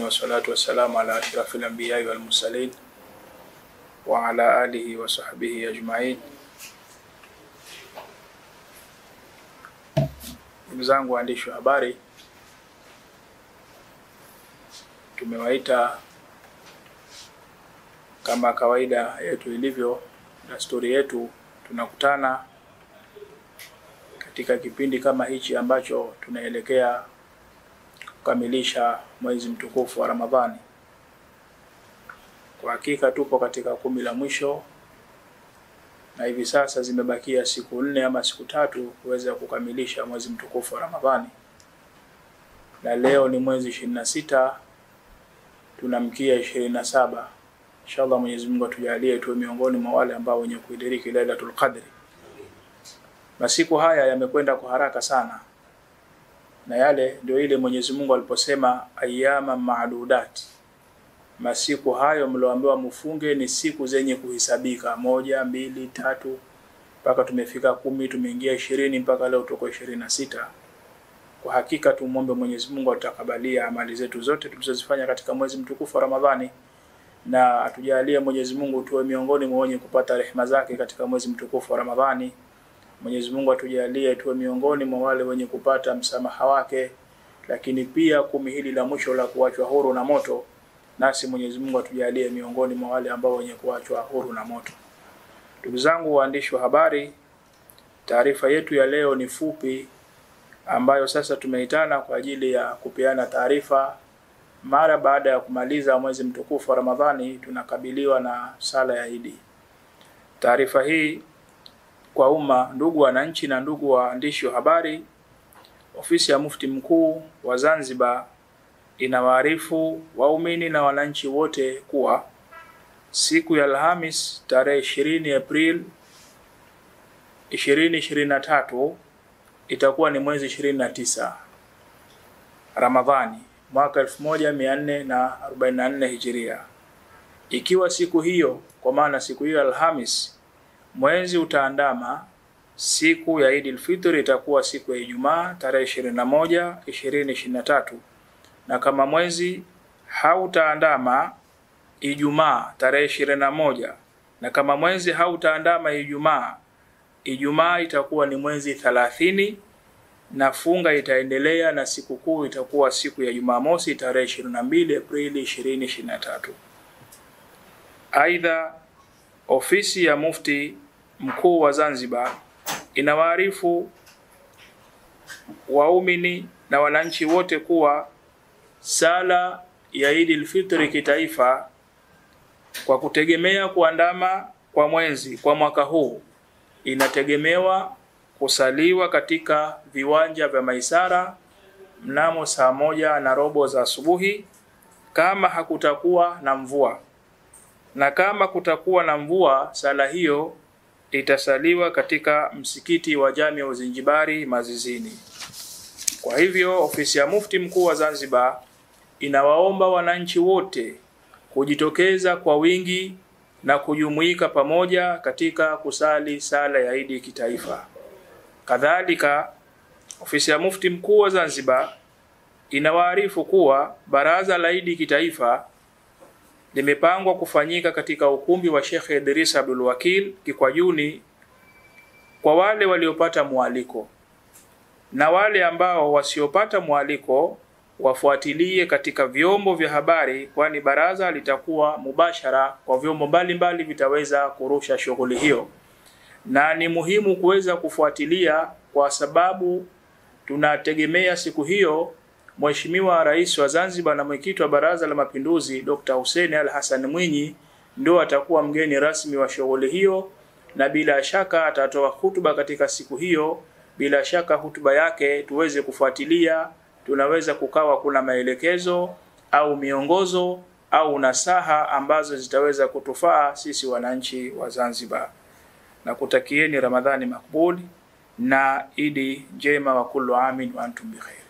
wassalatu wassalamu ala ashrafil anbiya'i wal mursalin wa ala alihi wa sahbihi ajma'in. Ndugu zangu waandishi wa habari, tumewaita kama kawaida yetu ilivyo na story yetu, tunakutana katika kipindi kama hichi ambacho tunaelekea kukamilisha mwezi mtukufu wa Ramadhani. Kwa hakika tupo katika 10 la mwisho na hivi sasa zimebakia siku 4 ama siku 3 kuweza kukamilisha mwezi mtukufu wa Ramadhani. Na leo ni mwezi 26, tunamkia 27. Inshallah Mwenyezi Mungu atujalie tuwe miongoni mwa wale ambao wenye kuidiriki Lailatul Qadri. Masiku haya yamekwenda kwa haraka sana. Na yale ndio ile Mwenyezi Mungu aliposema ayyama ma'dudat. Masiku hayo mlioambiwa mfunge ni siku zenye kuhesabika, 1, 2, 3 mpaka tumefika 10, tumeingia 20 mpaka leo tuko 26. Kwa hakika tumuombe Mwenyezi Mungu atakabalia amali zetu zote tulizozifanya katika mwezi mtukufu wa Ramadhani, na atujalie Mwenyezi Mungu tuwe miongoni mwa wenye kupata rehema zake katika mwezi mtukufu wa Ramadhani. Mwenyezi Mungu atujalie tuwe miongoni mwa wale wenye kupata msamaha wake, lakini pia 10 hili la mwisho la kuachwa huru na moto, nasi Mwenyezi Mungu atujalie miongoni mwa wale ambao wenye kuachwa huru na moto. Ndugu zangu waandishi wa habari, taarifa yetu ya leo ni fupi, ambayo sasa tumeitana kwa ajili ya kupeana taarifa mara baada ya kumaliza mwezi mtukufu wa Ramadhani. Tunakabiliwa na sala ya Idi. Taarifa hii kwa umma, ndugu wananchi na ndugu waandishi wa habari, ofisi ya Mufti Mkuu wa Zanzibar inawaarifu waumini na wananchi wote kuwa siku ya Alhamis tarehe 20 April 2023 itakuwa ni mwezi 29 Ramadhani mwaka 1444 Hijiria. Ikiwa siku hiyo, kwa maana siku hiyo Alhamis, mwezi utaandama, siku ya Eid al-Fitr itakuwa siku ya Ijumaa tarehe 21 2023. Na kama mwezi hautaandama Ijumaa tarehe 21, na kama mwezi hautaandama Ijumaa itakuwa ni mwezi 30, na funga itaendelea na siku kuu itakuwa siku ya Jumamosi tarehe 22 Aprili 2023. Aidha, ofisi ya Mufti Mkuu wa Zanzibar inawaarifu waumini na wananchi wote kuwa sala ya Eid al-Fitr kitaifa, kwa kutegemea kuandama kwa mwezi kwa mwaka huu, inategemewa kusaliwa katika viwanja vya Maisara mnamo saa 1:15 za asubuhi kama hakutakuwa na mvua. Na kama kutakuwa na mvua, sala hiyo itasaliwa katika msikiti wa Jamia Uzinjibari Mazizini. Kwa hivyo ofisi ya Mufti Mkuu wa Zanzibar inawaomba wananchi wote kujitokeza kwa wingi na kujumuika pamoja katika kusali sala ya Eid kitaifa. Kadhalika, ofisi ya Mufti Mkuu wa Zanzibar inawaarifu kuwa baraza la Eid kitaifa limepangwa kufanyika katika ukumbi wa Sheikh Idris Abdul Wakil Kikwajuni kwa wale waliopata mwaliko, na wale ambao wasiopata mwaliko wafuatilie katika vyombo vya habari, kwani baraza litakuwa mubashara kwa vyombo mbalimbali vitaweza kurusha shughuli hiyo. Na ni muhimu kuweza kufuatilia kwa sababu tunategemea siku hiyo Mheshimiwa Rais wa Zanzibar na Mwenyekiti wa Baraza la Mapinduzi Dr. Hussein Al-Hassan Mwinyi ndio atakuwa mgeni rasmi wa shughuli hiyo, na bila shaka atatoa hutuba katika siku hiyo. Bila shaka hutuba yake tuweze kufuatilia, tunaweza kukawa kuna maelekezo au miongozo au nasaha ambazo zitaweza kutufaa sisi wananchi wa Zanzibar. Na kutakieni Ramadhani makbul na Idi njema wa kullu amin wa antum bikhair.